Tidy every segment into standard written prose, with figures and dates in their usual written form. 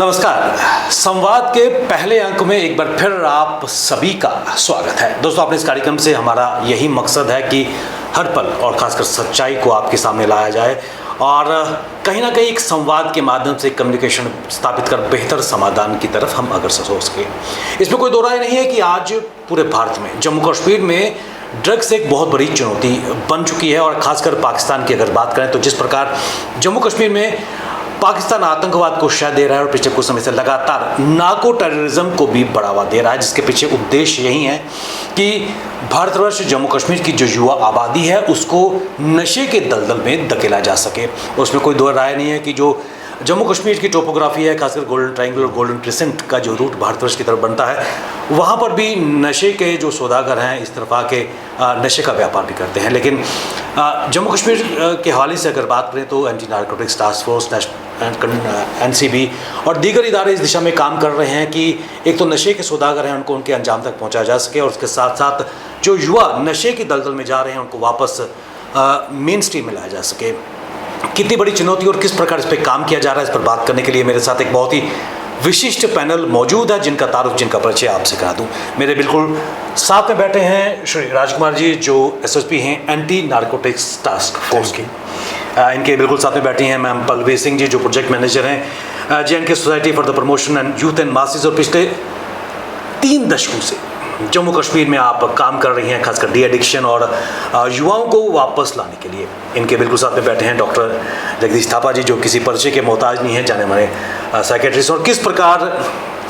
नमस्कार। संवाद के पहले अंक में एक बार फिर आप सभी का स्वागत है। दोस्तों, अपने इस कार्यक्रम से हमारा यही मकसद है कि हर पल और खासकर सच्चाई को आपके सामने लाया जाए और कहीं ना कहीं एक संवाद के माध्यम से कम्युनिकेशन स्थापित कर बेहतर समाधान की तरफ हम अग्रसर हो सके। इसमें कोई दो राय नहीं है कि आज पूरे भारत में जम्मू कश्मीर में ड्रग्स एक बहुत बड़ी चुनौती बन चुकी है और ख़ासकर पाकिस्तान की अगर बात करें तो जिस प्रकार जम्मू कश्मीर में पाकिस्तान आतंकवाद को शह दे रहा है और पिछले कुछ समय से लगातार नार्को टेररिज्म को भी बढ़ावा दे रहा है, जिसके पीछे उद्देश्य यही है कि भारतवर्ष जम्मू कश्मीर की जो युवा आबादी है उसको नशे के दलदल में धकेला जा सके। उसमें कोई दो राय नहीं है कि जो जम्मू कश्मीर की टोपोग्राफी है, खासकर गोल्डन ट्रायंगल और गोल्डन क्रिसेंट का जो रूट भारतवर्ष की तरफ बनता है, वहाँ पर भी नशे के जो सौदागर हैं इस तरफ आके नशे का व्यापार भी करते हैं। लेकिन जम्मू कश्मीर के हवाले से अगर बात करें तो anti narcotics task force, NCB और दीगर इदारे इस दिशा में काम कर रहे हैं कि एक तो नशे के सौदागर हैं उनको उनके अंजाम तक पहुँचाया जा सके और उसके साथ साथ जो युवा नशे की दलदल में जा रहे हैं उनको वापस मेन स्ट्रीम में लाया जा सके। कितनी बड़ी चुनौती और किस प्रकार इस पर काम किया जा रहा है, इस पर बात करने के लिए मेरे साथ एक बहुत ही विशिष्ट पैनल मौजूद है जिनका तारुफ, जिनका परिचय आपसे करा दूं। मेरे बिल्कुल साथ में बैठे हैं श्री राजकुमार जी जो SSP हैं एंटी नारकोटिक्स टास्क फोर्स की। इनके बिल्कुल साथ में बैठी हैं मैम पल्लवी सिंह जी जो प्रोजेक्ट मैनेजर हैं JNK society for the promotion and youth and masses और पिछले 3 दशकों से जम्मू कश्मीर में आप काम कर रही हैं, खासकर डी एडिक्शन और युवाओं को वापस लाने के लिए। इनके बिल्कुल साथ में बैठे हैं डॉक्टर जगदीश थापा जी जो किसी परिचय के मोहताज नहीं है, जाने माने साइकेट्रिस्ट। और किस प्रकार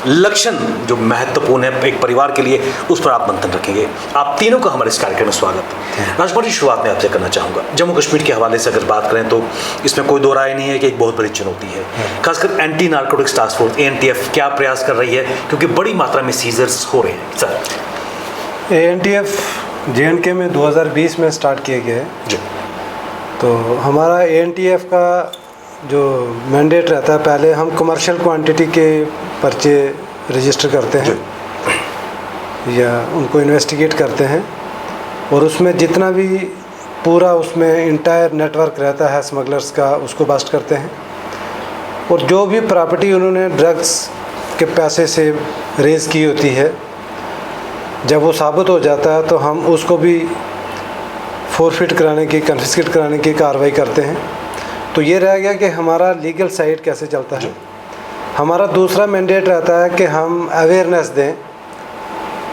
लक्षण जो महत्वपूर्ण है एक परिवार के लिए उस पर आप मंथन रखेंगे। आप तीनों का हमारे इस कार्यक्रम में स्वागत। राजकुमार जी, शुरुआत में आपसे करना चाहूँगा, जम्मू कश्मीर के हवाले से अगर बात करें तो इसमें कोई दो राय नहीं है कि एक बहुत बड़ी चुनौती है, खासकर anti narcotics task force ANTF क्या प्रयास कर रही है क्योंकि बड़ी मात्रा में सीजर्स हो रहे हैं। सर, ANTF JNK में 2020 में स्टार्ट किए गए जी। तो हमारा ANTF का जो मैंडेट रहता है, पहले हम कमर्शियल क्वांटिटी के पर्चे रजिस्टर करते हैं या उनको इन्वेस्टिगेट करते हैं और उसमें जितना भी पूरा उसमें इंटायर नेटवर्क रहता है स्मगलर्स का उसको बस्ट करते हैं और जो भी प्रॉपर्टी उन्होंने ड्रग्स के पैसे से रेज़ की होती है जब वो साबित हो जाता है तो हम उसको भी फोरफिट कराने की, कन्फिस्केट कराने की कार्रवाई करते हैं। तो ये रह गया कि हमारा लीगल साइड कैसे चलता है। हमारा दूसरा मैंडेट रहता है कि हम अवेयरनेस दें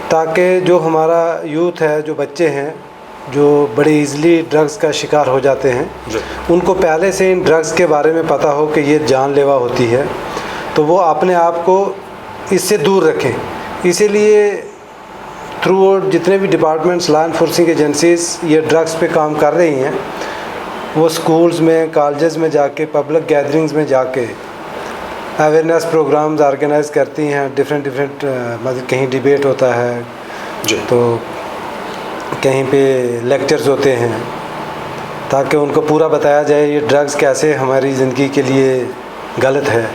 ताकि जो हमारा यूथ है, जो बच्चे हैं जो बड़े इजीली ड्रग्स का शिकार हो जाते हैं, उनको पहले से इन ड्रग्स के बारे में पता हो कि ये जानलेवा होती है तो वो अपने आप को इससे दूर रखें। इसीलिए थ्रू आउट जितने भी डिपार्टमेंट्स, लॉ एनफोर्सिंग एजेंसीज ये ड्रग्स पे काम कर रही हैं, वो स्कूल्स में, कॉलेजेस में जाके, पब्लिक गैदरिंग्स में जाके अवेयरनेस प्रोग्राम्स ऑर्गेनाइज करती हैं। डिफरेंट मतलब कहीं डिबेट होता है तो कहीं पे लेक्चर्स होते हैं ताकि उनको पूरा बताया जाए ये ड्रग्स कैसे हमारी ज़िंदगी के लिए गलत है।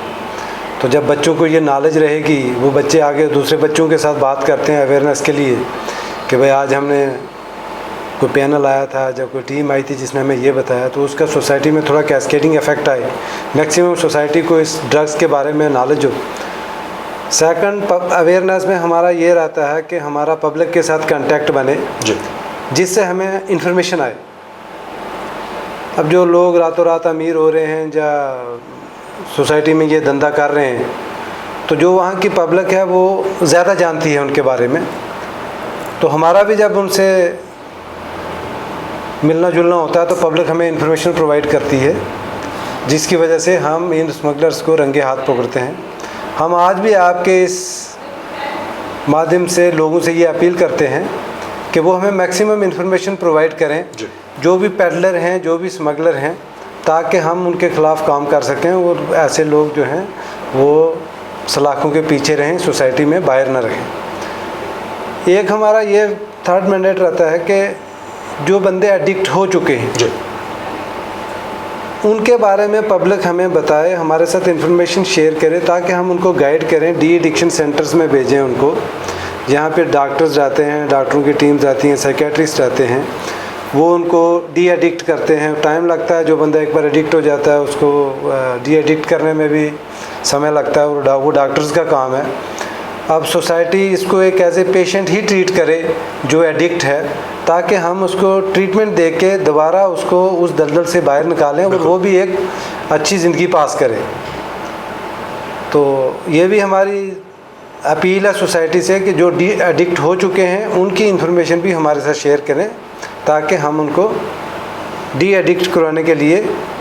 तो जब बच्चों को ये नॉलेज रहेगी वो बच्चे आगे दूसरे बच्चों के साथ बात करते हैं अवेयरनेस के लिए कि भाई आज हमने कोई पैनल आया था, जब कोई टीम आई थी जिसने हमें ये बताया, तो उसका सोसाइटी में थोड़ा कैस्केडिंग इफेक्ट आए, मैक्सिमम सोसाइटी को इस ड्रग्स के बारे में नॉलेज हो। सेकंड, अवेयरनेस में हमारा ये रहता है कि हमारा पब्लिक के साथ कांटेक्ट बने जिससे हमें इंफॉर्मेशन आए। अब जो लोग रातों रात अमीर हो रहे हैं या सोसाइटी में ये धंधा कर रहे हैं तो जो वहाँ की पब्लिक है वो ज़्यादा जानती है उनके बारे में। तो हमारा भी जब उनसे मिलना जुलना होता है तो पब्लिक हमें इंफॉर्मेशन प्रोवाइड करती है जिसकी वजह से हम इन स्मगलर्स को रंगे हाथ पकड़ते हैं। हम आज भी आपके इस माध्यम से लोगों से ये अपील करते हैं कि वो हमें मैक्सिमम इंफॉर्मेशन प्रोवाइड करें जो भी पेडलर हैं, जो भी स्मगलर हैं, ताकि हम उनके ख़िलाफ़ काम कर सकें और ऐसे लोग जो हैं वो सलाखों के पीछे रहें, सोसाइटी में बाहर ना रहें। एक हमारा ये थर्ड मैंडेट रहता है कि जो बंदे एडिक्ट हो चुके हैं उनके बारे में पब्लिक हमें बताए, हमारे साथ इंफॉर्मेशन शेयर करे ताकि हम उनको गाइड करें। डी एडिक्शन सेंटर्स में भेजें उनको, जहाँ पे डॉक्टर्स रहते हैं, डॉक्टरों की टीम्स रहती हैं, साइकेट्रिस्ट रहते हैं, वो उनको डी एडिक्ट करते हैं। टाइम लगता है, जो बंदा एक बार एडिक्ट हो जाता है उसको डी एडिक्ट करने में भी समय लगता है, और वो डॉक्टर्स का काम है। अब सोसाइटी इसको एक एज ए पेशेंट ही ट्रीट करे जो एडिक्ट है, ताकि हम उसको ट्रीटमेंट दे के दोबारा उसको उस दलदल से बाहर निकालें और वो भी एक अच्छी ज़िंदगी पास करें। तो ये भी हमारी अपील है सोसाइटी से कि जो डी एडिक्ट हो चुके हैं उनकी इन्फॉर्मेशन भी हमारे साथ शेयर करें, ताकि हम उनको डी एडिक्ट करवाने के लिए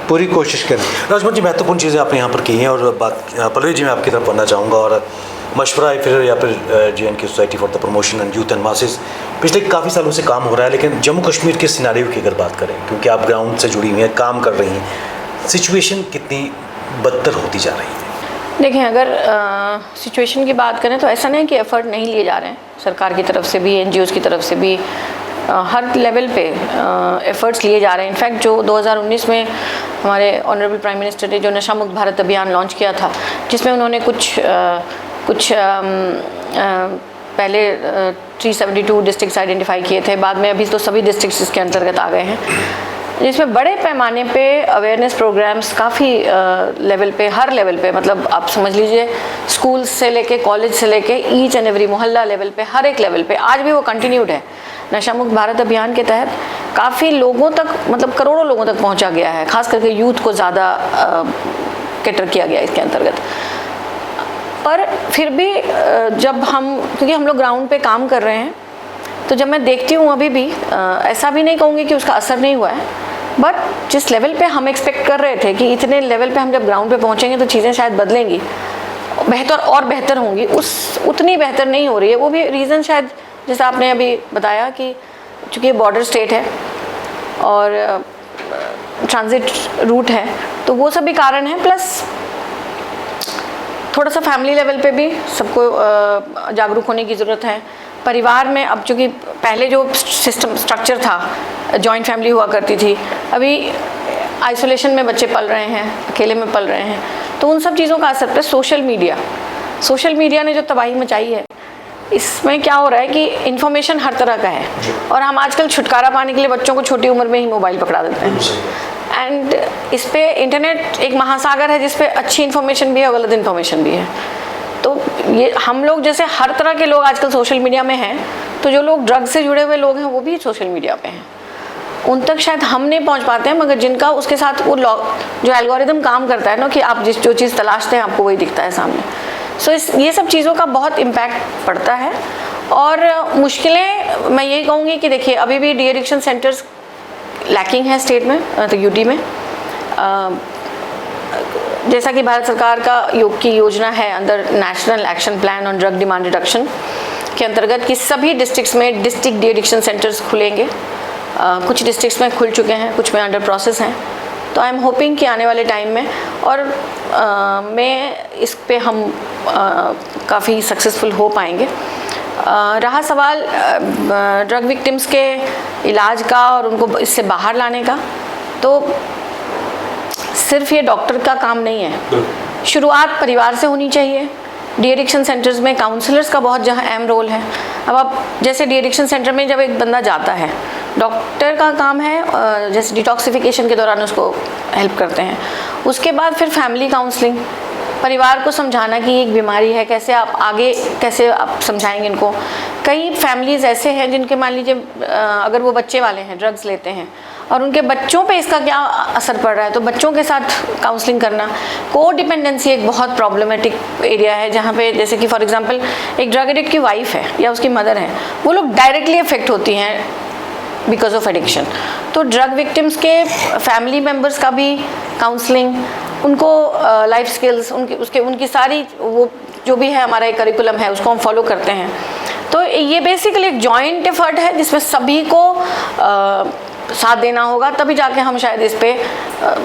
पूरी कोशिश करें। राजमन जी, महत्वपूर्ण चीज़ें आपने यहाँ पर की हैं, और बात पल्लवी जी मैं आपकी तरफ पढ़ना चाहूँगा, और मशवरा है फिर या फिर JNK society for the promotion and youth and masses पिछले काफ़ी सालों से काम हो रहा है, लेकिन जम्मू कश्मीर के सिनारियो की अगर बात करें, क्योंकि आप ग्राउंड से जुड़ी हुई हैं, काम कर रही हैं, सिचुएशन कितनी बदतर होती जा रही है? देखें, अगर सिचुएशन की बात करें तो ऐसा नहीं कि एफ़र्ट नहीं लिए जा रहे हैं, सरकार की तरफ से भी, NGOs की तरफ से भी, हर लेवल पे एफ़र्ट्स लिए जा रहे हैं। इनफैक्ट जो 2019 में हमारे ऑनरेबल प्राइम मिनिस्टर ने जो नशा मुक्त भारत अभियान लॉन्च किया था, जिसमें उन्होंने कुछ पहले 372 डिस्ट्रिक्ट्स आइडेंटिफाई किए थे, बाद में अभी तो सभी डिस्ट्रिक्ट्स इसके अंतर्गत आ गए हैं, जिसमें बड़े पैमाने पे अवेयरनेस प्रोग्राम्स काफ़ी लेवल पे, हर लेवल पे, मतलब आप समझ लीजिए स्कूल से लेके कॉलेज से लेके ईच एंड एवरी मोहल्ला लेवल पे, हर एक लेवल पे आज भी वो कंटिन्यूड है। नशा मुक्त भारत अभियान के तहत काफ़ी लोगों तक, मतलब करोड़ों लोगों तक पहुंचा गया है, खास करके यूथ को ज़्यादा कैटर किया गया इसके अंतर्गत। पर फिर भी जब हम, क्योंकि हम लोग ग्राउंड पे काम कर रहे हैं, तो जब मैं देखती हूँ अभी भी ऐसा भी नहीं कहूँगी कि उसका असर नहीं हुआ है, बट जिस लेवल पे हम एक्सपेक्ट कर रहे थे कि इतने लेवल पे हम जब ग्राउंड पे पहुँचेंगे तो चीज़ें शायद बदलेंगी, बेहतर और बेहतर होंगी, उतनी बेहतर नहीं हो रही है। वो भी रीज़न शायद जैसा आपने अभी बताया कि चूँकि बॉर्डर स्टेट है और ट्रांजिट रूट है, तो वो सब भी कारण है, प्लस थोड़ा सा फैमिली लेवल पे भी सबको जागरूक होने की ज़रूरत है। परिवार में अब चूँकि पहले जो सिस्टम स्ट्रक्चर था, जॉइंट फैमिली हुआ करती थी, अभी आइसोलेशन में बच्चे पल रहे हैं, अकेले में पल रहे हैं, तो उन सब चीज़ों का असर पे सोशल मीडिया ने जो तबाही मचाई है, इसमें क्या हो रहा है कि इन्फॉर्मेशन हर तरह का है, और हम आजकल छुटकारा पाने के लिए बच्चों को छोटी उम्र में ही मोबाइल पकड़ा देते हैं। एंड इस पे इंटरनेट एक महासागर है, जिस पे अच्छी इन्फॉर्मेशन भी है और गलत इन्फॉर्मेशन भी है। तो ये हम लोग जैसे हर तरह के लोग आजकल सोशल मीडिया में हैं, तो जो लोग ड्रग से जुड़े हुए लोग हैं वो भी सोशल मीडिया पे हैं, उन तक शायद हम नहीं पहुंच पाते हैं, मगर जिनका उसके साथ वो जो एल्गोरिदम काम करता है ना, कि आप जो चीज़ तलाशते हैं आपको वही दिखता है सामने। सो ये सब चीज़ों का बहुत इम्पैक्ट पड़ता है। और मुश्किलें मैं यही कहूँगी कि देखिए, अभी भी डी एडिक्शन सेंटर्स लैकिंग है स्टेट में, तो यूटी में। जैसा कि भारत सरकार की योजना है अंदर national action plan on drug demand reduction के अंतर्गत कि सभी डिस्ट्रिक्ट्स में डिस्ट्रिक्ट डी एडिक्शन सेंटर्स खुलेंगे। कुछ डिस्ट्रिक्ट्स में खुल चुके हैं, कुछ में अंडर प्रोसेस हैं। तो आई एम होपिंग कि आने वाले टाइम में, और मैं इस पे हम काफ़ी सक्सेसफुल हो पाएंगे। रहा सवाल ड्रग विक्टिम्स के इलाज का और उनको इससे बाहर लाने का, तो सिर्फ ये डॉक्टर का काम नहीं है, शुरुआत परिवार से होनी चाहिए। डी एडिक्शन सेंटर्स में काउंसलर्स का बहुत जहाँ अहम रोल है। अब आप जैसे डी एडिक्शन सेंटर में जब एक बंदा जाता है, डॉक्टर का काम है जैसे डिटॉक्सिफिकेशन के दौरान उसको हेल्प करते हैं, उसके बाद फिर फैमिली काउंसलिंग, परिवार को समझाना कि एक बीमारी है, कैसे आप समझाएंगे इनको। कई फैमिलीज़ ऐसे हैं जिनके मान लीजिए अगर वो बच्चे वाले हैं, ड्रग्स लेते हैं, और उनके बच्चों पे इसका क्या असर पड़ रहा है, तो बच्चों के साथ काउंसलिंग करना। को डिपेंडेंसी एक बहुत प्रॉब्लमेटिक एरिया है, जहाँ पे जैसे कि फॉर एग्जांपल एक ड्रग एडिक्ट की वाइफ है या उसकी मदर है, वो लोग डायरेक्टली अफेक्ट होती हैं बिकॉज ऑफ एडिक्शन। तो ड्रग विक्टिम्स के फैमिली मेम्बर्स का भी काउंसलिंग, उनको लाइफ स्किल्स, उनकी सारी वो जो भी है हमारा एक करिकुलम है उसको हम फॉलो करते हैं। तो ये बेसिकली एक जॉइंट एफर्ट है जिसमें सभी को साथ देना होगा, तभी जाके हम शायद इस पे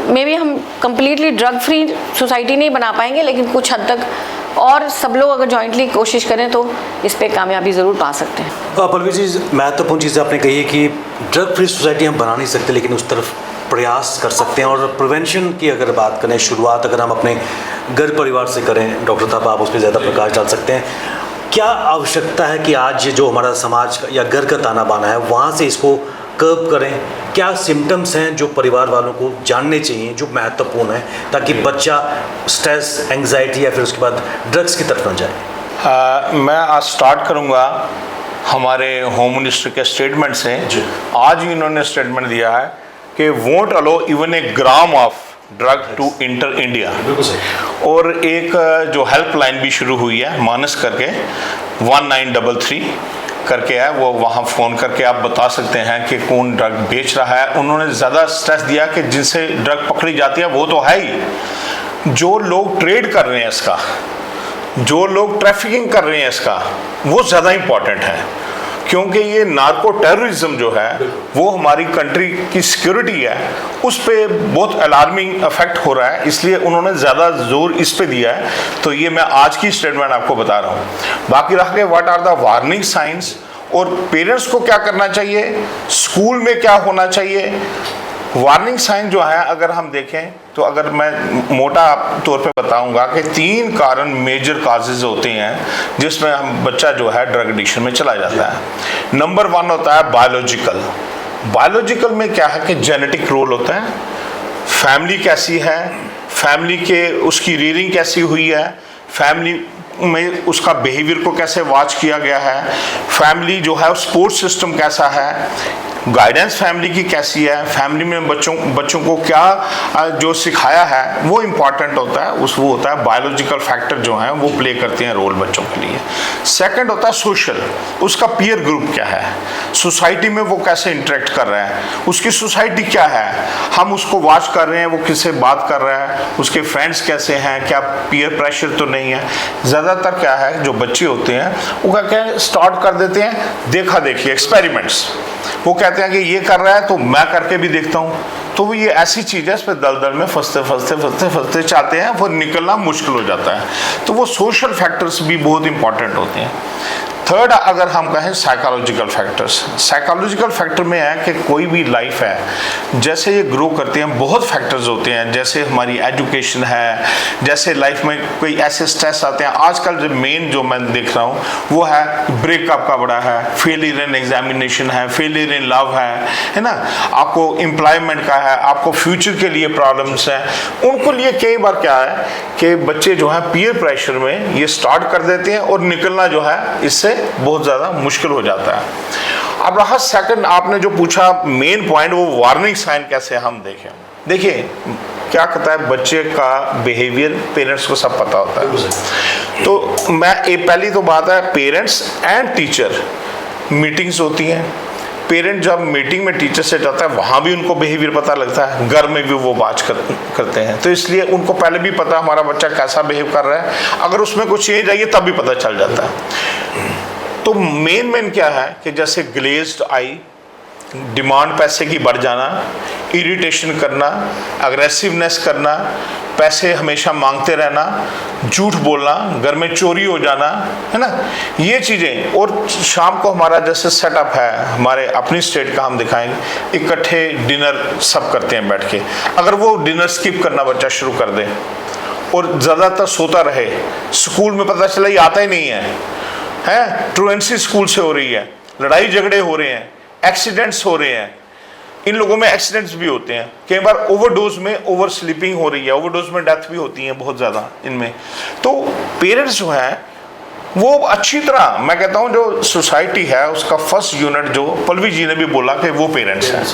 मे बी हम कम्प्लीटली ड्रग फ्री सोसाइटी नहीं बना पाएंगे, लेकिन कुछ हद तक और सब लोग अगर जॉइंटली कोशिश करें तो इस पे कामयाबी ज़रूर पा सकते हैं। पल्लवी जी, महत्वपूर्ण चीज़ आपने कही है कि ड्रग फ्री सोसाइटी हम बना नहीं सकते, लेकिन उस तरफ प्रयास कर सकते हैं। और प्रिवेंशन की अगर बात करें, शुरुआत अगर हम अपने घर परिवार से करें, डॉक्टर साहब आप उस पर ज़्यादा प्रकाश डाल सकते हैं। क्या आवश्यकता है कि आज जो हमारा समाज या घर का ताना बाना है, वहाँ से इसको कर्ब करें? क्या सिम्टम्स हैं जो परिवार वालों को जानने चाहिए, जो महत्वपूर्ण है, ताकि बच्चा स्ट्रेस, एंग्जाइटी या फिर उसके बाद ड्रग्स की तरफ न जाए? मैं आज स्टार्ट करूंगा हमारे होम मिनिस्टर के स्टेटमेंट से। आज ही इन्होंने स्टेटमेंट दिया है कि won't allow even a gram of drug to enter India. और एक जो हेल्पलाइन भी शुरू हुई है मानस करके 1933 करके है, वो वहाँ फ़ोन करके आप बता सकते हैं कि कौन ड्रग बेच रहा है। उन्होंने ज़्यादा स्ट्रेस दिया कि जिनसे ड्रग पकड़ी जाती है वो तो है ही, जो लोग ट्रेड कर रहे हैं इसका, जो लोग ट्रैफिकिंग कर रहे हैं इसका, वो ज़्यादा इम्पॉर्टेंट है। क्योंकि ये नार्को टेररिज्म जो है वो हमारी कंट्री की सिक्योरिटी है, उस पर बहुत अलार्मिंग इफेक्ट हो रहा है, इसलिए उन्होंने ज़्यादा जोर इस पे दिया है। तो ये मैं आज की स्टेटमेंट आपको बता रहा हूँ। बाकी रह गए what are the warning signs और पेरेंट्स को क्या करना चाहिए, स्कूल में क्या होना चाहिए। वार्निंग साइन जो है अगर हम देखें तो अगर मैं मोटा तौर पे बताऊंगा कि 3 कारण मेजर काजेज होते हैं जिसमें हम बच्चा जो है ड्रग एडिक्शन में चला जाता है। नंबर 1 होता है बायोलॉजिकल। बायोलॉजिकल में क्या है कि जेनेटिक रोल होता है, फैमिली कैसी है, फैमिली के उसकी रीयरिंग कैसी हुई है, फैमिली में उसका बिहेवियर को कैसे वॉच किया गया है, फैमिली जो है सपोर्ट सिस्टम कैसा है, गाइडेंस फैमिली की कैसी है, फैमिली में बच्चों को क्या जो सिखाया है वो इम्पॉर्टेंट होता है। वो होता है बायोलॉजिकल फैक्टर जो है वो प्ले करते हैं रोल बच्चों के लिए। सेकंड होता है सोशल, उसका पीयर ग्रुप क्या है, सोसाइटी में वो कैसे इंटरेक्ट कर रहा है, उसकी सोसाइटी क्या है, हम उसको वॉच कर रहे हैं वो किससे बात कर रहा है, उसके फ्रेंड्स कैसे हैं, क्या पीयर प्रेशर तो नहीं है। ज़्यादातर क्या है जो बच्चे होते हैं वो क्या स्टार्ट कर देते हैं देखा देखिए एक्सपेरिमेंट्स, वो कहते हैं कि ये कर रहा है तो मैं करके भी देखता हूँ। तो वो ये ऐसी चीज़ है इस पर दलदल में फंसते चाहते हैं, वो निकलना मुश्किल हो जाता है। तो वो सोशल फैक्टर्स भी बहुत इंपॉर्टेंट होते हैं। थर्ड अगर हम कहें साइकोलॉजिकल फैक्टर्स, साइकोलॉजिकल फैक्टर में है कि कोई भी लाइफ है जैसे ये ग्रो करते हैं बहुत फैक्टर्स होते हैं, जैसे हमारी एजुकेशन है, जैसे लाइफ में कोई ऐसे स्ट्रेस आते हैं। आजकल जो मेन जो मैं देख रहा हूँ वो है ब्रेकअप का बड़ा है, फेलियर इन एग्जामिनेशन है, फेलियर इन लव है ना, आपको एम्प्लॉयमेंट का है, आपको फ्यूचर के लिए प्रॉब्लम्स हैं। उनको लिए कई बार क्या है कि बच्चे जो है पीयर प्रेशर में ये स्टार्ट कर देते हैं और निकलना जो है इससे बहुत ज़्यादा मुश्किल हो जाता है। अब रहा सेकंड आपने जो पूछा मेन पॉइंट, वो वार्निंग साइन कैसे हम देखें। देखिए क्या कहता है बच्चे का बिहेवियर पेरेंट्स को सब पता होता है। तो मैं पहली तो बात है पेरेंट्स एंड टीचर मीटिंग्स होती हैं, पेरेंट जब मीटिंग में टीचर से जाता है वहाँ भी उनको बिहेवियर पता लगता है, घर में भी वो बात करते हैं। तो इसलिए उनको पहले भी पता हमारा बच्चा कैसा बिहेव कर रहा है, अगर उसमें कुछ चेंज आइए तब भी पता चल जाता है। तो मेन क्या है कि जैसे ग्लेज्ड आई, डिमांड पैसे की बढ़ जाना, इरिटेशन करना, अग्रेसिवनेस करना, पैसे हमेशा मांगते रहना, झूठ बोलना, घर में चोरी हो जाना, है ना, ये चीज़ें। और शाम को हमारा जैसे सेटअप है हमारे अपनी स्टेट का हम दिखाएंगे, इकट्ठे डिनर सब करते हैं बैठ के। अगर वो डिनर स्किप करना बच्चा शुरू कर दे और ज़्यादातर सोता रहे, स्कूल में पता चला ये आता ही नहीं है, ट्रूएंसी स्कूल से हो रही है, लड़ाई झगड़े हो रहे हैं, एक्सीडेंट्स हो रहे हैं, इन लोगों में एक्सीडेंट्स भी होते हैं, कई बार ओवरडोज में ओवर स्लीपिंग हो रही है, ओवरडोज में डेथ भी होती है बहुत ज़्यादा इनमें। तो पेरेंट्स जो हैं वो अच्छी तरह, मैं कहता हूँ जो सोसाइटी है उसका फर्स्ट यूनिट, जो पल्लवी जी ने भी बोला कि वो पेरेंट्स हैं।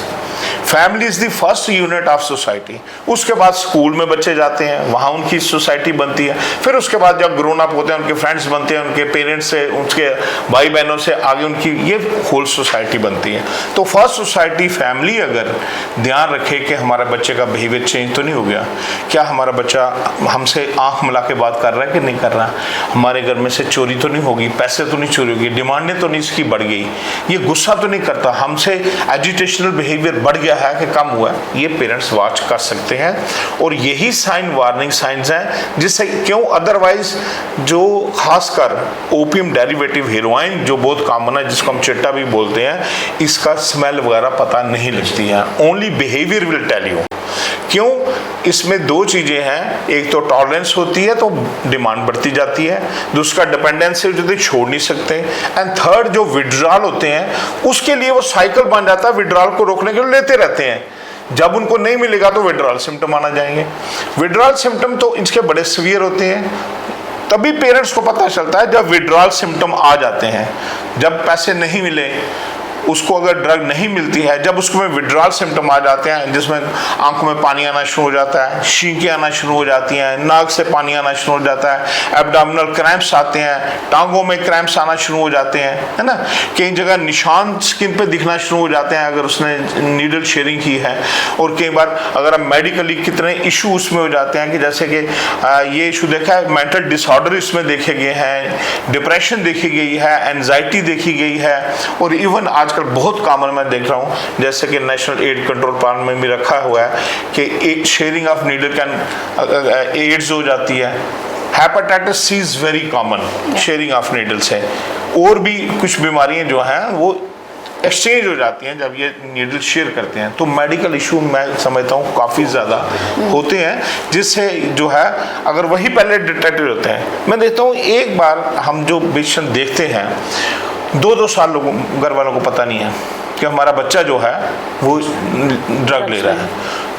Family is the first unit of society. उसके बाद स्कूल में बच्चे जाते हैं, वहाँ उनकी सोसाइटी बनती है, फिर उसके बाद जब ग्रोन अप होते हैं उनके फ्रेंड्स बनते हैं, उनके पेरेंट्स से, उनके भाई बहनों से आगे उनकी ये होल सोसाइटी बनती है। तो फर्स्ट सोसाइटी फैमिली अगर ध्यान रखे कि हमारे बच्चे का बिहेवियर चेंज तो नहीं हो गया, क्या हमारा बच्चा हमसे आँख मिला के बात कर रहा है कि नहीं कर रहा, हमारे घर में से चोरी तो नहीं होगी, पैसे तो नहीं चोरी होगी, डिमांडें तो नहीं इसकी बढ़ गई, ये गुस्सा तो नहीं करता, हमसे एजिटेशनल बिहेवियर बढ़ गया है कि कम हुआ है, ये पेरेंट्स वॉच कर सकते हैं। और यही साइन वार्निंग साइंस हैं जिससे क्यों अदरवाइज जो खासकर ओपियम डेरिवेटिव हेरोइन जो बहुत कॉमन है, जिसको हम चिट्टा भी बोलते हैं, इसका स्मेल वगैरह पता नहीं लगती है, only behaviour will tell you क्यों? इसमें दो चीज़ें हैं, एक तो टॉलरेंस होती है तो डिमांड बढ़ती जाती है, दूसरा डिपेंडेंसी जो छोड़ नहीं सकते, एंड थर्ड जो विड्रॉल होते हैं उसके लिए वो साइकिल बन जाता है, विड्रॉल को रोकने के लिए लेते रहते हैं, जब उनको नहीं मिलेगा तो विड्रॉल सिम्टम आना जाएंगे। विड्रॉल सिम्टम तो इसके बड़े सीवियर होते हैं, तभी पेरेंट्स को पता चलता है जब विड्रॉल सिम्टम आ जाते हैं, जब पैसे नहीं मिले, उसको अगर ड्रग नहीं मिलती है, जब उसको में विड्रॉल सिम्टम आ जाते हैं जिसमें आंखों में पानी आना शुरू हो जाता है, छींकें आना शुरू हो जाती हैं, नाक से पानी आना शुरू हो जाता है, एब्डोमिनल क्रैम्प्स आते हैं, टांगों में क्रैम्प्स आना शुरू हो जाते हैं, है ना, कई जगह निशान स्किन पे दिखना शुरू हो जाते हैं अगर उसने नीडल शेयरिंग की है, और कई बार अगर हम मेडिकली कितने इशू उसमें हो जाते हैं कि जैसे कि ये इशू देखा है, मेंटल डिसऑर्डर इसमें देखे गए हैं, डिप्रेशन देखी गई है, एनजाइटी देखी गई है, और इवन आजकल बहुत कॉमन मैं देख रहा हूँ जैसे कि नेशनल एड कंट्रोल प्लान में भी रखा हुआ है कि sharing of needle can AIDS हो जाती है, hepatitis C is very common, sharing of needles है, और भी कुछ बीमारियां जो हैं वो एक्सचेंज हो जाती हैं जब ये नीडल शेयर करते हैं। तो मेडिकल इशू मैं समझता हूँ काफ़ी ज़्यादा होते हैं, जिससे जो है अगर वही पहले डिटेक्टेड होते हैं, मैं देखता हूँ एक बार हम जो पेशेंट देखते हैं 2-2 साल लोगों घर वालों को पता नहीं है कि हमारा बच्चा जो है वो ड्रग ले रहा है,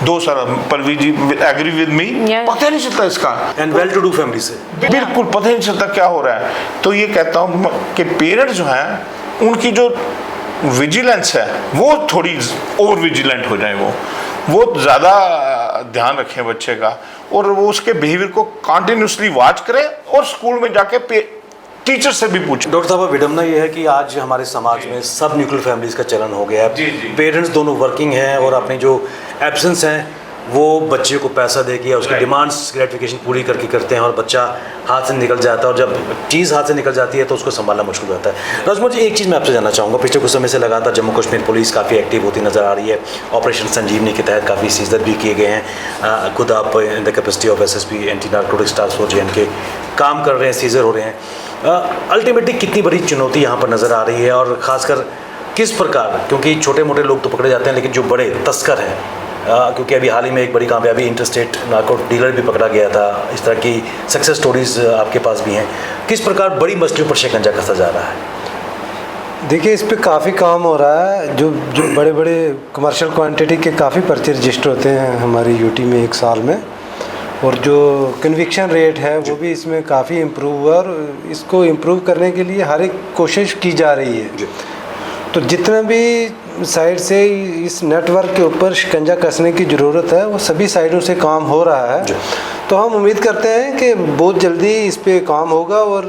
2 साल, Pallavi ji agree with me, पता नहीं चलता इसका, and well to do family से बिल्कुल पता नहीं चलता क्या हो रहा है। तो ये कहता हूँ कि पेरेंट्स जो हैं उनकी जो विजिलेंस है वो थोड़ी ओवर विजिलेंट हो जाए, वो ज़्यादा ध्यान रखें बच्चे का, और वो उसके बिहेवियर को कंटिन्यूसली वॉच करें, और स्कूल में जाके टीचर से भी पूछें। डॉक्टर साहब, विडम्बना ये है कि आज हमारे समाज में सब न्यूक्लियर फैमिलीज का चलन हो गया है। पेरेंट्स दोनों वर्किंग हैं और अपनी जो एब्सेंस हैं वो बच्चे को पैसा देके या उसकी डिमांड्स ग्रेटिफिकेशन पूरी करके करते हैं, और बच्चा हाथ से निकल जाता है, और जब चीज़ हाथ से निकल जाती है तो उसको संभालना मुश्किल होता है। राजकुमार जी, एक चीज़ मैं आपसे जानना चाहूँगा, पिछले कुछ समय से लगातार जम्मू कश्मीर पुलिस काफ़ी एक्टिव होती नज़र आ रही है, ऑपरेशन संजीवनी के तहत काफ़ी सीजर भी किए गए हैं, खुद आप in the capacity of SSP anti narcotics task force JNK काम कर रहे हैं, सीजर हो रहे हैं। अल्टीमेटली कितनी बड़ी चुनौती यहाँ पर नज़र आ रही है, और ख़ासकर किस प्रकार, क्योंकि छोटे मोटे लोग तो पकड़े जाते हैं लेकिन जो बड़े तस्कर हैं, क्योंकि अभी हाल ही में एक बड़ी कामयाबी, इंटरस्टेट नार्को डीलर भी पकड़ा गया था, इस तरह की सक्सेस स्टोरीज आपके पास भी हैं, किस प्रकार बड़ी मछलियों पर शिकंजा कसा जा रहा है? देखिए, इस पे काफ़ी काम हो रहा है, जो बड़े बड़े कमर्शियल क्वांटिटी के काफ़ी पर्चे रजिस्टर होते हैं हमारी यूटी में एक साल में, और जो कन्विक्शन रेट है वो भी इसमें काफ़ी इम्प्रूव हुआ, और इसको इम्प्रूव करने के लिए हर एक कोशिश की जा रही है। तो जितना भी साइड से इस नेटवर्क के ऊपर शिकंजा कसने की ज़रूरत है वो सभी साइडों से काम हो रहा है। तो हम उम्मीद करते हैं कि बहुत जल्दी इस पे काम होगा, और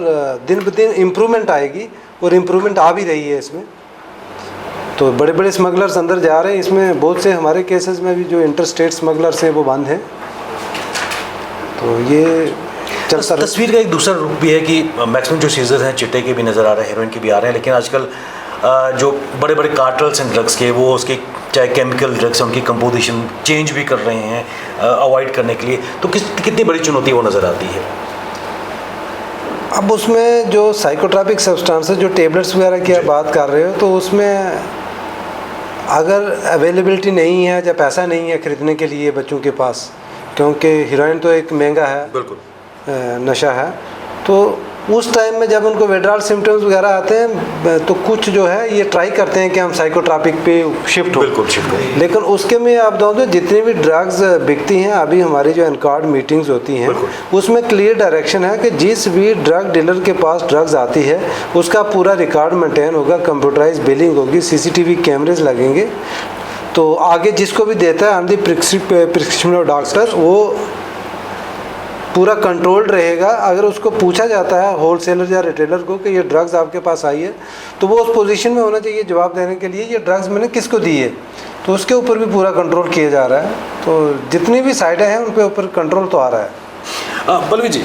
दिन ब दिन इम्प्रूवमेंट आएगी, और इम्प्रूवमेंट आ भी रही है इसमें। तो बड़े बड़े स्मगलर्स अंदर जा रहे हैं, इसमें बहुत से हमारे केसेस में भी जो इंटर स्टेट स्मगलर्स हैं वो बंद हैं। तो ये चलता तस्वीर का एक दूसरा रूप भी है कि मैक्सिमम जो सीजर्स हैं चिट्टे के भी नज़र आ रहे हैं, हेरोइन के भी आ रहे हैं, लेकिन आजकल जो बड़े बड़े कार्टल्स हैं ड्रग्स के, वो उसके चाहे केमिकल ड्रग्स हैं उनकी कंपोजिशन चेंज भी कर रहे हैं अवॉइड करने के लिए। तो कितनी बड़ी चुनौती वो नज़र आती है? अब उसमें जो साइकोट्रॉपिक सब्सटेंसेस, जो टेबलेट्स वगैरह की आप बात कर रहे हो, तो उसमें अगर अवेलेबिलिटी नहीं है या पैसा नहीं है ख़रीदने के लिए बच्चों के पास, क्योंकि हीरोइन तो एक महंगा है, बिल्कुल नशा है, तो उस टाइम में जब उनको विड्रॉल सिम्टम्स वगैरह आते हैं तो कुछ जो है ये ट्राई करते हैं कि हम साइकोट्रॉपिक पे शिफ्ट हो, बिल्कुल शिफ्ट हो। लेकिन उसके में आप दोनों जितनी भी ड्रग्स बिकती हैं, अभी हमारी जो एनकार्ड मीटिंग्स होती हैं उसमें क्लियर डायरेक्शन है कि जिस भी ड्रग डीलर के पास ड्रग्स आती है उसका पूरा रिकॉर्ड मेंटेन होगा, कंप्यूटराइज बिलिंग होगी, CCTV कैमरेज लगेंगे। तो आगे जिसको भी देता है on the prescription of doctor, वो पूरा कंट्रोल्ड रहेगा। अगर उसको पूछा जाता है होलसेलर या रिटेलर को कि ये ड्रग्स आपके पास आई है, तो वो उस पोजीशन में होना चाहिए जवाब देने के लिए ये ड्रग्स मैंने किसको दी है, तो उसके ऊपर भी पूरा कंट्रोल किया जा रहा है। तो जितनी भी साइडें हैं उन पे ऊपर कंट्रोल तो आ रहा है। पल्लवी जी,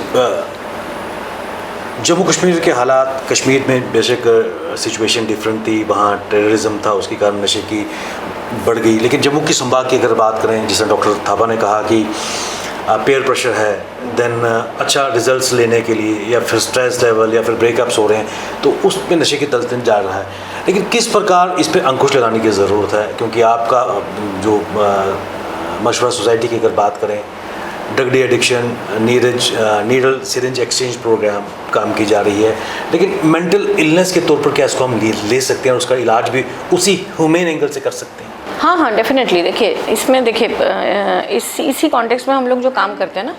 जम्मू कश्मीर के हालात, कश्मीर में बेशक सिचुएशन डिफरेंट थी, वहाँ टेररिज्म था, उसके कारण नशे की बढ़ गई, लेकिन जम्मू की संभाग की अगर बात करें, जिसमें डॉक्टर थापा ने कहा कि पेयर प्रेशर है, देन अच्छा रिजल्ट्स लेने के लिए या फिर स्ट्रेस लेवल या फिर ब्रेकअप्स हो रहे हैं, तो उस पे नशे की तलतन जा रहा है। लेकिन किस प्रकार इस पे अंकुश लगाने की ज़रूरत है, क्योंकि आपका जो मशवरा सोसाइटी की अगर बात करें, drug de addiction, needle syringe exchange program काम की जा रही है, लेकिन मेंटल इलनेस के तौर पर क्या इसको हम ले सकते हैं और उसका इलाज भी उसी ह्यूमन एंगल से कर सकते हैं? हाँ हाँ, डेफिनेटली। देखिए, इसमें देखिए इसी कॉन्टेक्स्ट में हम लोग जो काम करते हैं ना,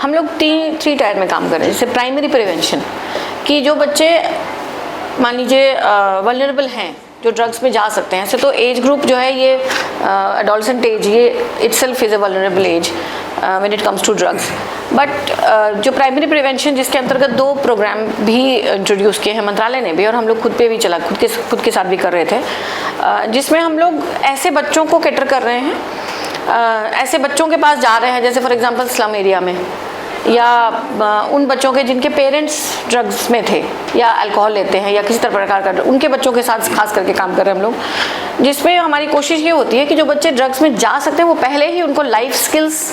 हम लोग थ्री टायर में काम कर रहे हैं। जैसे प्राइमरी प्रिवेंशन, कि जो बच्चे मान लीजिए वल्नरेबल हैं, जो ड्रग्स में जा सकते हैं, ऐसे तो एज ग्रुप जो है ये एडोलसेंट एज, ये itself is a vulnerable age when it comes to drugs. But जो प्राइमरी प्रिवेंशन, जिसके अंतर्गत 2 प्रोग्राम भी इंट्रोड्यूस किए हैं मंत्रालय ने भी, और हम लोग खुद पे भी चला खुद के साथ भी कर रहे थे, जिसमें हम लोग ऐसे बच्चों को कैटर कर रहे हैं, ऐसे बच्चों के पास जा रहे हैं, जैसे फॉर एग्जांपल स्लम एरिया में, या उन बच्चों के जिनके पेरेंट्स ड्रग्स में थे या अल्कोहल लेते हैं या किसी तरह प्रकार का, उनके बच्चों के साथ खास करके काम कर रहे हैं हम लोग, जिसमें हमारी कोशिश ये होती है कि जो बच्चे ड्रग्स में जा सकते हैं वो पहले ही उनको लाइफ स्किल्स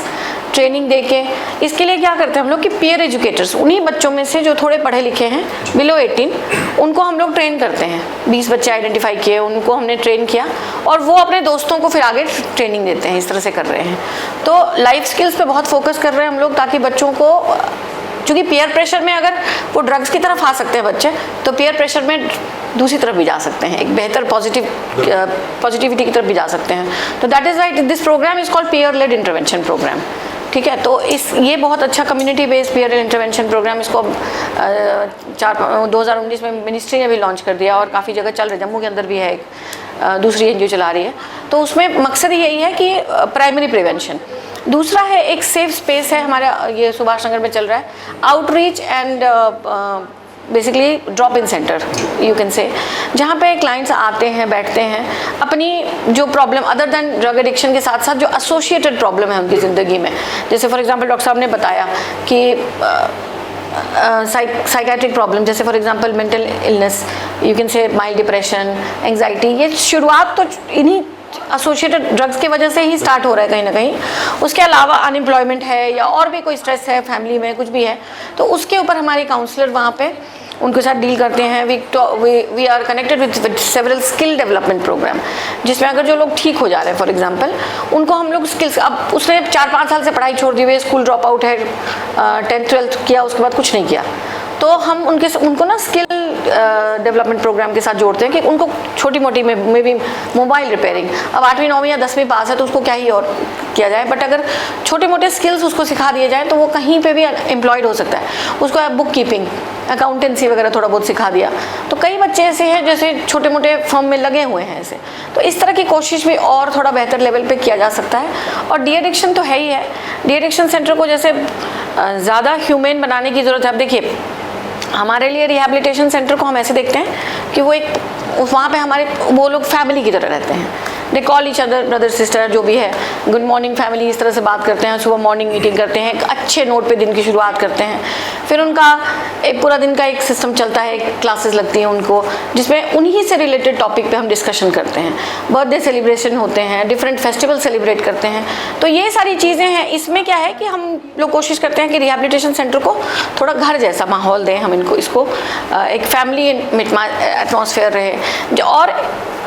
ट्रेनिंग दे के, इसके लिए क्या करते हैं हम लोग कि पीयर एजुकेटर्स, उन्हीं बच्चों में से जो थोड़े पढ़े लिखे हैं बिलो 18, उनको हम लोग ट्रेन करते हैं। 20 बच्चे आइडेंटिफाई किए, उनको हमने ट्रेन किया और वो अपने दोस्तों को फिर आगे ट्रेनिंग देते हैं। इस तरह से कर रहे हैं। तो लाइफ स्किल्स पे बहुत फोकस कर रहे हैं हम लोग, ताकि बच्चों को, क्योंकि पीयर प्रेशर में अगर वो ड्रग्स की तरफ आ सकते हैं बच्चे, तो पीयर प्रेशर में दूसरी तरफ भी जा सकते हैं, एक बेहतर पॉजिटिविटी की तरफ भी जा सकते हैं। तो that is why this program is called peer led intervention program. ठीक है, तो ये बहुत अच्छा community based peer intervention program, इसको 2019 में मिनिस्ट्री ने भी लॉन्च कर दिया और काफ़ी जगह चल रही है। जम्मू के अंदर भी है, एक दूसरी एनजीओ चला रही है। तो उसमें मकसद यही है कि प्राइमरी प्रिवेंशन, दूसरा है एक सेफ स्पेस है हमारा, ये सुभाष नगर में चल रहा है, outreach and basically drop in centre you can say, जहाँ पे क्लाइंट्स आते हैं, बैठते हैं, अपनी जो problem other than drug addiction के साथ साथ जो एसोसिएटेड प्रॉब्लम है उनकी ज़िंदगी में, जैसे फॉर एग्जांपल डॉक्टर साहब ने बताया कि साइकेट्रिक प्रॉब्लम, जैसे for example mental illness, you can say mild depression, anxiety, ये शुरुआत तो इन्हीं एसोसिएटेड ड्रग्स की वजह से ही स्टार्ट हो रहा है कहीं ना कहीं। उसके अलावा अनएम्प्लॉयमेंट है या और भी कोई स्ट्रेस है फैमिली में, कुछ भी है, तो उसके ऊपर हमारे काउंसलर वहाँ पे उनके साथ डील करते हैं। We are connected with several skill development program, जिसमें अगर जो लोग ठीक हो जा रहे हैं फॉर एग्जांपल, उनको हम लोग स्किल्स, अब उसने 4-5 साल से पढ़ाई छोड़ दी हुई, स्कूल ड्रॉप आउट है, 10th 12th किया, उसके बाद कुछ नहीं किया, तो हम उनको ना स्किल डेवलपमेंट प्रोग्राम के साथ जोड़ते हैं कि उनको छोटी मोटी में भी मोबाइल रिपेयरिंग, अब 8वीं 9वीं या 10वीं पास है तो उसको क्या ही और किया जाए, बट अगर छोटे मोटे स्किल्स उसको सिखा दिए जाए तो वो कहीं पे भी एम्प्लॉयड हो सकता है। उसको बुक कीपिंग, अकाउंटेंसी वगैरह थोड़ा बहुत सिखा दिया, तो कई बच्चे ऐसे हैं जैसे छोटे मोटे फर्म में लगे हुए हैं ऐसे। तो इस तरह की कोशिश भी और थोड़ा बेहतर लेवल पे किया जा सकता है। और डी एडिक्शन तो है ही है, डी एडिक्शन सेंटर को जैसे ज़्यादा ह्यूमन बनाने की ज़रूरत है। अब देखिए, हमारे लिए रिहैबिलिटेशन सेंटर को हम ऐसे देखते हैं कि वो एक, वहाँ पे हमारे वो लोग फैमिली की तरह रहते हैं, they call each other brother sister, जो भी है, गुड मॉर्निंग फैमिली, इस तरह से बात करते हैं, सुबह मॉर्निंग मीटिंग करते हैं, एक अच्छे नोट पे दिन की शुरुआत करते हैं। फिर उनका एक पूरा दिन का एक सिस्टम चलता है, क्लासेस लगती हैं उनको, जिसमें उन्हीं से रिलेटेड टॉपिक पे हम डिस्कशन करते हैं, बर्थडे सेलिब्रेशन होते हैं, डिफरेंट फेस्टिवल सेलिब्रेट करते हैं। तो ये सारी चीज़ें हैं। इसमें क्या है कि हम लोग कोशिश करते हैं कि रिहैबिलिटेशन सेंटर को थोड़ा घर जैसा माहौल दें, हम इसको एक फैमिली एटमॉस्फेयर रहे। और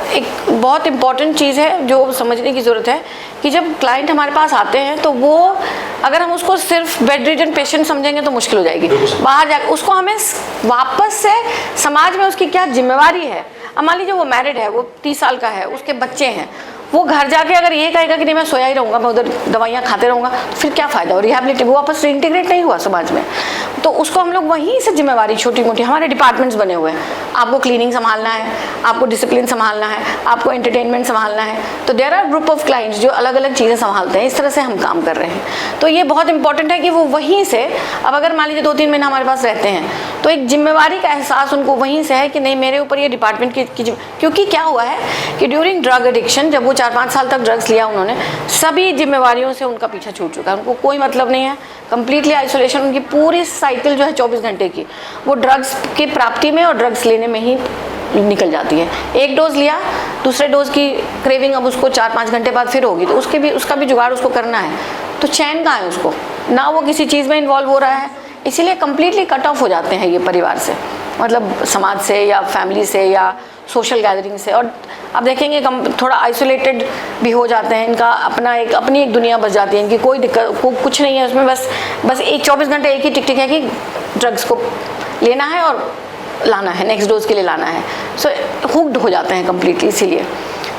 एक बहुत इम्पॉर्टेंट चीज़ है जो समझने की ज़रूरत है कि जब क्लाइंट हमारे पास आते हैं तो वो, अगर हम उसको सिर्फ बेड रिडन पेशेंट समझेंगे तो मुश्किल हो जाएगी। बाहर जाकर उसको हमें वापस से समाज में उसकी क्या जिम्मेवारी है। अब मान लीजिए वो मैरिड है, वो 30 साल का है, उसके बच्चे हैं, वो घर जाके अगर ये कहेगा कि नहीं मैं सोया ही रहूँगा, मैं उधर दवाइयाँ खाते रहूँगा, तो फिर क्या फ़ायदा। और रिहैबिलिटी वो वापस इंटीग्रेट नहीं हुआ समाज में। तो उसको हम लोग वहीं से जिम्मेवारी छोटी मोटी, हमारे डिपार्टमेंट्स बने हुए हैं, आपको क्लीनिंग संभालना है, आपको डिसिप्लिन संभालना है, आपको एंटरटेनमेंट संभालना है। तो there are group of clients जो अलग अलग चीज़ें संभालते हैं। इस तरह से हम काम कर रहे हैं। तो ये बहुत इंपॉर्टेंट है कि वो वहीं से, अब अगर मान लीजिए 2-3 महीना हमारे पास रहते हैं तो एक जिम्मेवारी का एहसास उनको वहीं से है कि नहीं, मेरे ऊपर ये डिपार्टमेंट की क्योंकि क्या हुआ है कि ड्यूरिंग ड्रग एडिक्शन, जब वो 4-5 साल तक ड्रग्स लिया उन्होंने, सभी जिम्मेवारियों से उनका पीछा छूट चुका है, उनको कोई मतलब नहीं है, कंप्लीटली आइसोलेशन। उनकी पूरी साइकिल जो है 24 घंटे की, वो ड्रग्स की प्राप्ति में और ड्रग्स लेने में ही निकल जाती है। एक डोज लिया, दूसरे डोज की क्रेविंग अब उसको 4-5 घंटे बाद फिर होगी, तो उसका भी जुगाड़ उसको करना है। तो चैन कहाँ है उसको, ना वो किसी चीज़ में इन्वॉल्व हो रहा है, इसीलिए कम्प्लीटली कट ऑफ हो जाते हैं ये परिवार से, मतलब समाज से या फैमिली से या सोशल गैदरिंग से। और आप देखेंगे थोड़ा आइसोलेटेड भी हो जाते हैं, इनका अपनी एक दुनिया बस जाती है, इनकी कोई दिक्कत कुछ नहीं है उसमें, बस एक 24 घंटे एक ही टिक है कि ड्रग्स को लेना है और लाना है, नेक्स्ट डोज के लिए लाना है। सो हुक्ड हो जाते हैं कम्प्लीटली। इसीलिए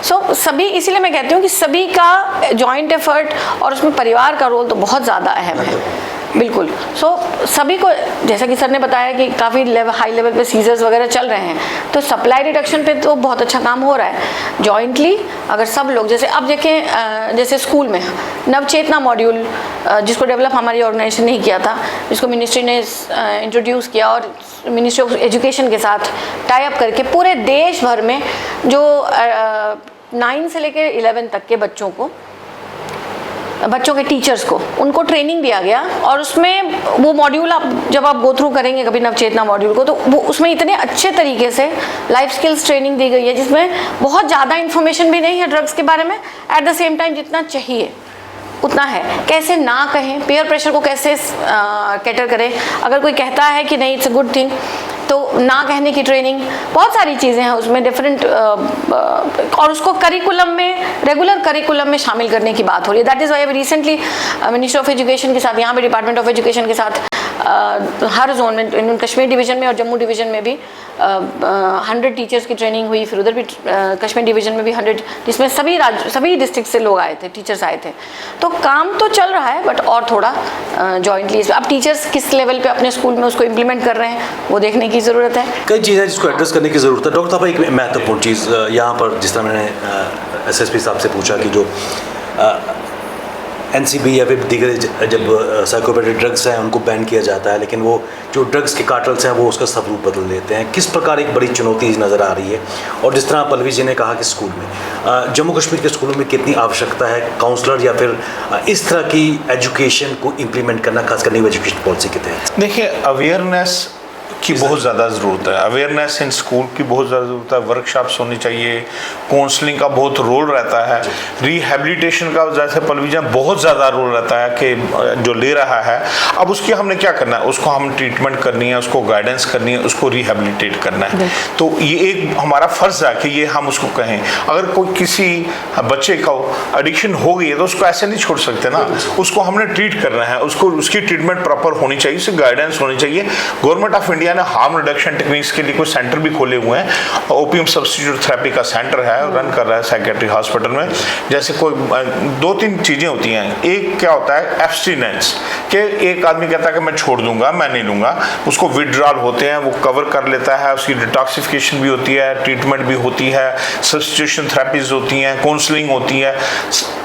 सभी, इसीलिए मैं कहती हूँ कि सभी का जॉइंट एफर्ट और उसमें परिवार का रोल तो बहुत ज़्यादा अहम है, बिल्कुल। सभी को, जैसा कि सर ने बताया कि काफ़ी हाई लेवल पे सीजर्स वगैरह चल रहे हैं, तो सप्लाई रिडक्शन पे तो बहुत अच्छा काम हो रहा है जॉइंटली। अगर सब लोग, जैसे अब देखें, जैसे स्कूल में नवचेतना मॉड्यूल जिसको डेवलप हमारी ऑर्गेनाइजेशन ने किया था, जिसको मिनिस्ट्री ने इंट्रोड्यूस किया और मिनिस्ट्री ऑफ एजुकेशन के साथ टाई अप करके पूरे देश भर में जो 9 से लेकर 11 तक के बच्चों के टीचर्स को उनको ट्रेनिंग दिया गया। और उसमें वो मॉड्यूल जब आप गो थ्रू करेंगे कभी नवचेतना मॉड्यूल को, तो वो उसमें इतने अच्छे तरीके से लाइफ स्किल्स ट्रेनिंग दी गई है, जिसमें बहुत ज़्यादा इन्फॉर्मेशन भी नहीं है ड्रग्स के बारे में, एट द सेम टाइम जितना चाहिए उतना है। कैसे ना कहें, पेयर प्रेशर को कैसे कैटर करें, अगर कोई कहता है कि नहीं इट्स अ गुड थिंग, तो ना कहने की ट्रेनिंग, बहुत सारी चीज़ें हैं उसमें डिफरेंट, और उसको करिकुलम में, रेगुलर करिकुलम में शामिल करने की बात हो रही है। That is Y recently ministry of education के साथ, यहाँ पे डिपार्टमेंट ऑफ एजुकेशन के साथ हर जोन में, कश्मीर डिवीज़न में और जम्मू डिवीज़न में भी 100 टीचर्स की ट्रेनिंग हुई, फिर उधर भी कश्मीर डिवीज़न में भी 100, जिसमें सभी डिस्ट्रिक्ट से लोग आए थे, टीचर्स आए थे। तो काम तो चल रहा है, बट और थोड़ा जॉइंटली अब टीचर्स किस लेवल पे अपने स्कूल में उसको इम्प्लीमेंट कर रहे हैं वो देखने की ज़रूरत है। कई चीज़ें जिसको एड्रेस करने की ज़रूरत है। डॉक्टर साहब, एक महत्वपूर्ण चीज़ यहाँ पर, जिस तरह मैंने SSP साहब से पूछा कि जो NCB या फिर दीगर जब साइकोपेटिक ड्रग्स हैं उनको बैन किया जाता है, लेकिन वो जो ड्रग्स के कार्टल्स हैं वो उसका स्वरूप बदल देते हैं, किस प्रकार एक बड़ी चुनौती नज़र आ रही है। और जिस तरह पल्लवी जी ने कहा कि स्कूल में, जम्मू कश्मीर के स्कूलों में कितनी आवश्यकता है काउंसलर या फिर इस तरह की एजुकेशन को इम्प्लीमेंट करना, खासकर न्यू एजुकेशन पॉलिसी के तहत। देखिए, अवेयरनेस की बहुत ज़्यादा ज़रूरत है, अवेयरनेस इन स्कूल की बहुत ज़्यादा ज़रूरत है, वर्कशॉप्स होनी चाहिए, काउंसलिंग का बहुत रोल रहता है, रिहेबिलिटेशन का जैसे पल्लवी जी बहुत ज़्यादा रोल रहता है कि जो ले रहा है, अब उसकी हमने क्या करना है, उसको हम ट्रीटमेंट करनी है, उसको गाइडेंस करनी है, उसको रिहेबिलिटेट करना है। तो ये एक हमारा फ़र्ज़ है कि ये हम उसको कहें। अगर कोई किसी बच्चे को एडिक्शन हो गई है तो उसको ऐसे नहीं छोड़ सकते ना, उसको हमने ट्रीट करना है, उसको उसकी ट्रीटमेंट प्रॉपर होनी चाहिए, उसकी गाइडेंस होनी चाहिए। गवर्नमेंट ऑफ इंडिया ने हार्म रिडक्शन टेक्निक्स के लिए कुछ सेंटर भी खोले हुए हैं, ओपियम सब्स्टिट्यूट थेरेपी का सेंटर है, रन कर रहा है साइकेट्री हॉस्पिटल में। जैसे कोई 2-3 चीज़ें होती हैं, एक क्या होता है एब्स्टिनेंस, कि एक आदमी कहता है कि मैं छोड़ दूंगा, मैं नहीं लूँगा, उसको विड्रॉल होते हैं, वो कवर कर लेता है, उसकी डिटॉक्सिफिकेशन भी होती है, ट्रीटमेंट भी होती है, सब्स्टिट्यूशन थेरेपीज होती हैं, काउंसलिंग होती है,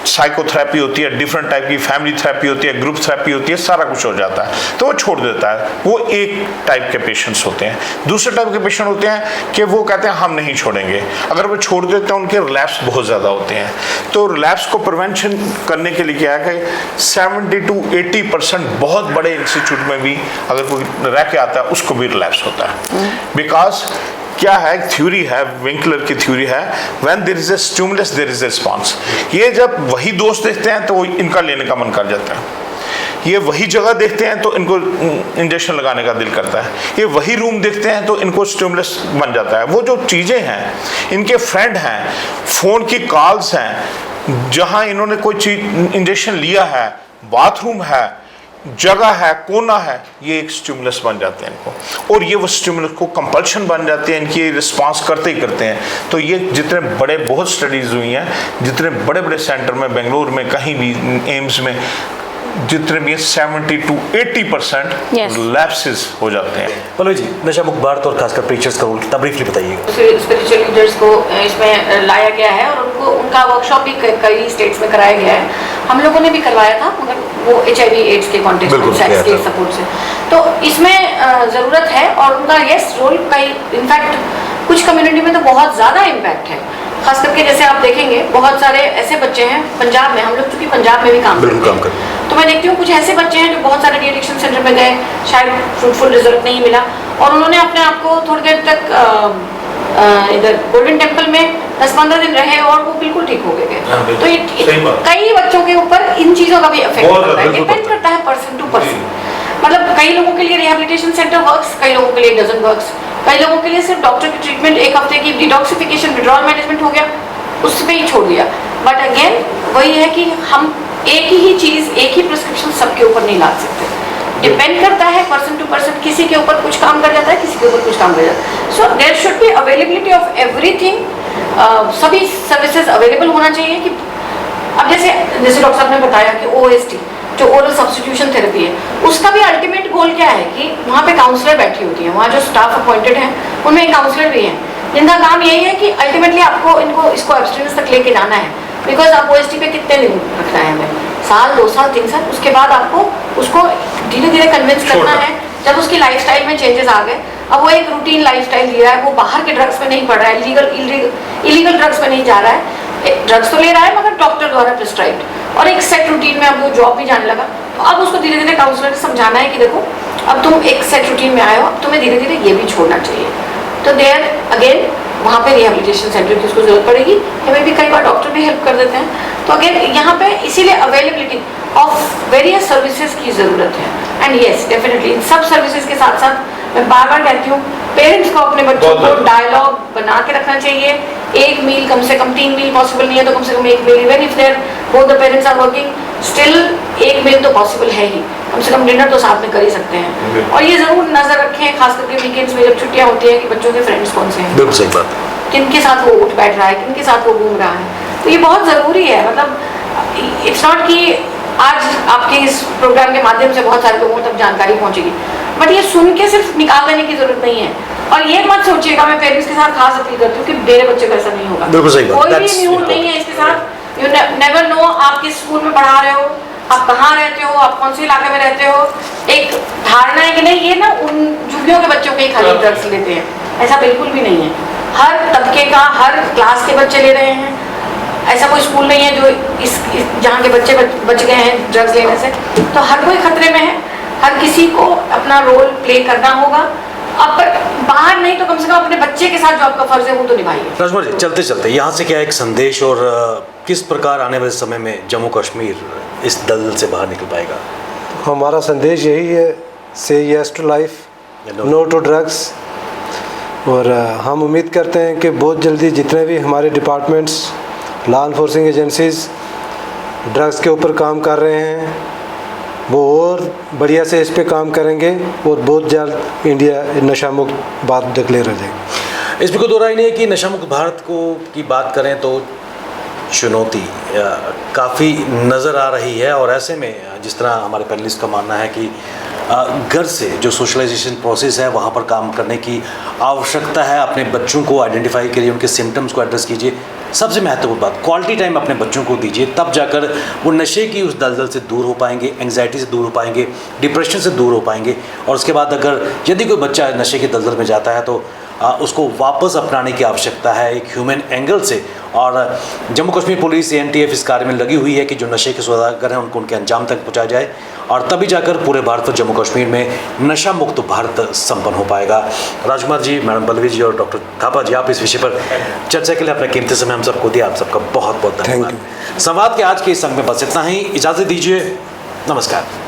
साइकोथेरेपी होती है, डिफरेंट टाइप की फैमिली थेरेपी होती है, ग्रुप थेरेपी होती है, सारा कुछ हो जाता है, तो वो छोड़ देता है। वो एक टाइप के पेशेंट्स होते हैं। दूसरे टाइप के पेशेंट होते हैं कि वो कहते हैं हम नहीं छोड़ेंगे, अगर वो छोड़ देते हैं उनके रिलैप्स बहुत ज़्यादा होते हैं। तो रिलैप्स को प्रिवेंशन करने के लिए क्या है कि 70 to 80% बहुत बड़े इंस्टीट्यूट में भी अगर कोई रह के आता है उसको भी रिलैप्स होता है। बिकॉज क्या है, थ्योरी है, विंकलर की थ्योरी है, when there is a stimulus there is a response. ये जब वही दोस्त देखते हैं तो इनका लेने का मन कर जाता है, ये वही जगह देखते हैं तो इनको इंजेक्शन लगाने का दिल करता है, ये वही रूम देखते हैं तो इनको स्टिमुलस बन जाता है। वो जो चीज़ें हैं, इनके फ्रेंड हैं, फ़ोन की कॉल्स हैं, जहाँ इन्होंने कोई चीज इंजेक्शन लिया है, बाथरूम है, जगह है, कोना है, ये एक स्टिमुलस बन जाते हैं इनको, और ये वो स्टिमुलस को कंपल्शन बन जाते हैं, इनकी रिस्पांस करते ही करते हैं। तो ये जितने बड़े बहुत स्टडीज़ हुई हैं, जितने बड़े बड़े सेंटर में, बेंगलोर में, कहीं भी, एम्स में, जितने भी 70 to 80% लैप्सेस हो जाते हैं। पल्लवी जी, नशा मुक्त भारत और खासकर प्रीचर्स का रोल कितना ब्रीफली बताइएगा। स्पिरिचुअल लीडर्स को इसमें लाया गया है और उनका वर्कशॉप भी कई स्टेट्स में कराया गया है। हम लोगों ने भी करवाया था, मगर वो HIV एड्स के कॉन्टेक्स्ट में, सेक्स के सपोर्ट से। तो इसमें ज़रूरत है और उनका यस रोल कई, इनफैक्ट कुछ कम्युनिटी में तो बहुत ज़्यादा इम्पैक्ट है। खास करके जैसे आप देखेंगे बहुत सारे ऐसे बच्चे हैं पंजाब में, हम लोग चूँकि पंजाब में भी काम करते हैं, तो मैं देखती हूँ कुछ ऐसे बच्चे हैं जो बहुत सारे डी एडिक्शन सेंटर में गए, शायद फ्रूटफुल रिजल्ट नहीं मिला, और उन्होंने अपने आप को थोड़ी देर तक इधर गोल्डन टेम्पल में 10-15 दिन रहे और वो बिल्कुल ठीक हो गए। तो कई बच्चों के ऊपर इन चीज़ों का भी इफेक्ट पड़ता है, डिपेंड करता है पर्सन टू पर्सन। मतलब कई लोगों के लिए रिहैबिलिटेशन सेंटर वर्क्स, कई लोगों के लिए डजंट वर्क्स। कई लोगों के लिए सिर्फ डॉक्टर की ट्रीटमेंट, एक हफ्ते की डिटॉक्सिफिकेशन, विड्रॉल मैनेजमेंट हो गया, उस पे ही छोड़ दिया। बट अगेन वही है कि हम एक ही चीज़, एक ही प्रिस्क्रिप्शन सबके ऊपर नहीं ला सकते। डिपेंड करता है पर्सन टू पर्सन, किसी के ऊपर कुछ काम कर जाता है, किसी के ऊपर कुछ काम कर जाता है। So there should be availability of everything, सभी सर्विसेज अवेलेबल होना चाहिए। कि अब जैसे डॉक्टर साहब ने बताया कि OST जो ओरल सब्स्टिट्यूशन थेरेपी है, उसका भी अल्टीमेट गोल क्या है कि वहाँ पे काउंसलर बैठी होती है, वहाँ जो स्टाफ अपॉइंटेड है उनमें एक काउंसलर भी है, जिनका काम यही है कि अल्टीमेटली आपको इसको एब्सटिनेंस तक लेके जाना है। बिकॉज आप OST पे कितने दिन रखना है हमें, साल, 2 साल, 3 साल, उसके बाद आपको उसको धीरे धीरे कन्विंस करना है। जब उसकी लाइफस्टाइल में चेंजेस आ गए, अब वो एक रूटीन लाइफस्टाइल जी रहा है, वो बाहर के ड्रग्स में नहीं पड़ रहा है, इलीगल ड्रग्स में नहीं जा रहा है, ड्रग्स तो ले रहा है मगर डॉक्टर द्वारा प्रिस्क्राइब्ड, और एक सेट रूटीन में अब वो जॉब भी जाने लगा। तो अब उसको धीरे धीरे काउंसलर समझाना है कि देखो अब तुम एक सेट रूटीन में आए हो, अब तुम्हें धीरे धीरे ये भी छोड़ना चाहिए। तो देयर अगेन वहाँ पे रिहैबिलिटेशन सेंटर की उसको जरूरत पड़ेगी, हमें भी कई बार डॉक्टर भी हेल्प कर देते हैं। तो अगेन यहाँ पे इसीलिए अवेलेबिलिटी ऑफ वेरियस सर्विसेज की ज़रूरत है। एंड येस डेफिनेटली इन सब सर्विसेज के साथ साथ मैं बार बार कहती हूँ, पेरेंट्स को अपने बच्चों को डायलॉग बना के रखना चाहिए। एक मील कम से कम, 3 मील पॉसिबल नहीं है तो कम से कम 1 mile, even if there both the parents are working, still 1 mile तो पॉसिबल है ही, कम से कम डिनर तो साथ में कर ही सकते हैं। और ये ज़रूर नज़र रखें, खास करके वीकेंड्स में जब छुट्टियाँ होती हैं, कि बच्चों के फ्रेंड्स कौन से हैं, बिल्कुल सही बात, किनके साथ वो उठ बैठ रहा है, किनके साथ वो घूम रहा है। तो ये बहुत ज़रूरी है। मतलब इट्स नॉट कि आज आपके इस प्रोग्राम के माध्यम से बहुत सारे लोगों तक जानकारी पहुंचेगी, बट ये सुन के सिर्फ निकाल देने की जरूरत नहीं है। और ये मत सोचिएगा, मैं पेरेंट्स के साथ खास अपील करती हूँ कि मेरे बच्चे को ऐसा नहीं होगा। बिल्कुल सही बात, कोई भी न्यूज़ नहीं है इसके साथ। यू नेवर नो आप किस स्कूल में पढ़ा रहे हो, आप कहाँ रहते हो, आप कौन से इलाके में रहते हो। एक धारणा है कि नहीं ये ना उन झुग्गियों के बच्चों के खाली ड्रग्स लेते हैं, ऐसा बिल्कुल भी नहीं है। हर तबके का, हर क्लास के बच्चे ले रहे हैं। ऐसा कोई स्कूल नहीं है जो जहाँ के बच्चे बच गए हैं ड्रग्स लेने से। तो हर कोई खतरे में है, हर किसी को अपना रोल प्ले करना होगा। अब बाहर नहीं तो कम से कम अपने बच्चे के साथ जो आपका फर्ज है वो तो निभाइए। राजकुमार जी, चलते चलते यहाँ से क्या एक संदेश और किस प्रकार आने वाले समय में जम्मू कश्मीर इस दलदल से बाहर निकल पाएगा? हमारा संदेश यही है, say yes to life, no to drugs. और हम उम्मीद करते हैं कि बहुत जल्दी जितने भी हमारे departments, law enforcing agencies drugs के ऊपर काम कर रहे हैं, वो और बढ़िया से इस पे काम करेंगे और बहुत जल्द इंडिया नशा मुक्त बात डिक्लेयर हो जाएगी। इसमें कोई दो राय नहीं है कि नशा मुक्त भारत को की बात करें तो चुनौती काफ़ी नज़र आ रही है। और ऐसे में जिस तरह हमारे पैनलिस्ट का मानना है कि घर से जो सोशलाइजेशन प्रोसेस है वहाँ पर काम करने की आवश्यकता है। अपने बच्चों को आइडेंटिफाई करिए, उनके सिम्टम्स को एड्रेस कीजिए। सबसे महत्वपूर्ण बात, क्वालिटी टाइम अपने बच्चों को दीजिए, तब जाकर वो नशे की उस दलदल से दूर हो पाएंगे, एंग्जाइटी से दूर हो पाएंगे, डिप्रेशन से दूर हो पाएंगे। और उसके बाद अगर यदि कोई बच्चा नशे की दलदल में जाता है तो उसको वापस अपनाने की आवश्यकता है एक ह्यूमन एंगल से। और जम्मू कश्मीर पुलिस ANTF इस कार्य में लगी हुई है कि जो नशे के सौदागर हैं उनको उनके अंजाम तक पहुंचाया जाए, और तभी जाकर पूरे भारत और जम्मू कश्मीर में नशा मुक्त भारत संपन्न हो पाएगा। राजकुमार जी, मैडम बलवीर जी और डॉक्टर थापा जी, आप इस विषय पर चर्चा के लिए अपना कीमती समय हम सबको दिया, आप सबका बहुत बहुत धन्यवाद। संवाद के आज के इस अंक में बस इतना ही, इजाज़त दीजिए, नमस्कार।